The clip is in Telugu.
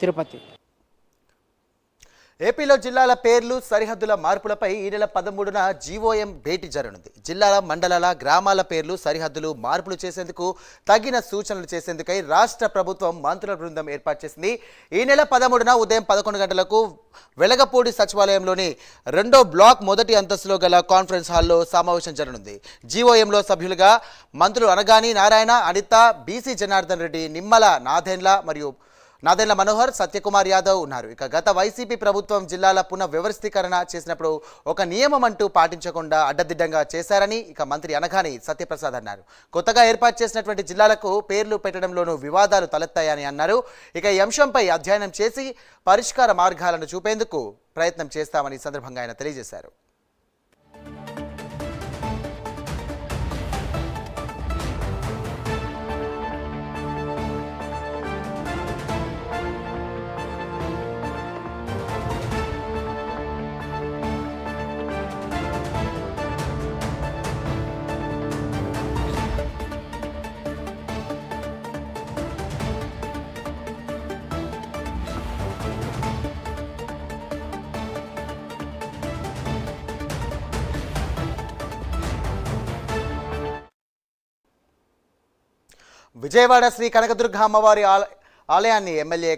తిరుపతి. ఏపీలో జిల్లాల పేర్లు సరిహద్దుల మార్పులపై ఈ నెల 13న జీఓఎం భేటీ జరగనుంది. జిల్లాల మండలాల గ్రామాల పేర్లు సరిహద్దులు మార్పులు చేసేందుకు తగిన సూచనలు చేసేందుకై రాష్ట్ర ప్రభుత్వం మంత్రుల బృందం ఏర్పాటు చేసింది. ఈ నెల 13న ఉదయం 11 గంటలకు వెలగపూడి సచివాలయంలోని 2వ బ్లాక్ మొదటి అంతస్తులో గల కాన్ఫరెన్స్ హాల్లో సమావేశం జరగనుంది. జీఓఎంలో సభ్యులుగా మంత్రులు అనగాని నారాయణ, అనిత, బీసీ జనార్దన్ రెడ్డి, నిమ్మల నాదెండ్ల మనోహర్, సత్యకుమార్ యాదవ్ ఉన్నారు. ఇక గత వైసీపీ ప్రభుత్వం జిల్లాల పునఃవ్యవస్థీకరణ చేసినప్పుడు ఒక నియమం అంటూ పాటించకుండా అడ్డదిడ్డంగా చేశారని మంత్రి అనగాని సత్యప్రసాద్ అన్నారు. కొత్తగా ఏర్పాటు చేసినటువంటి జిల్లాలకు పేర్లు పెట్టడంలోనూ వివాదాలు తలెత్తాయని అన్నారు. ఇక ఈ అంశంపై అధ్యయనం చేసి పరిష్కార మార్గాలను చూపేందుకు ప్రయత్నం చేస్తామని సందర్భంగా ఆయన తెలియజేశారు. విజయవాడ శ్రీ కనకదుర్గ అమ్మవారి ఆలయాన్ని ఎమ్మెల్యే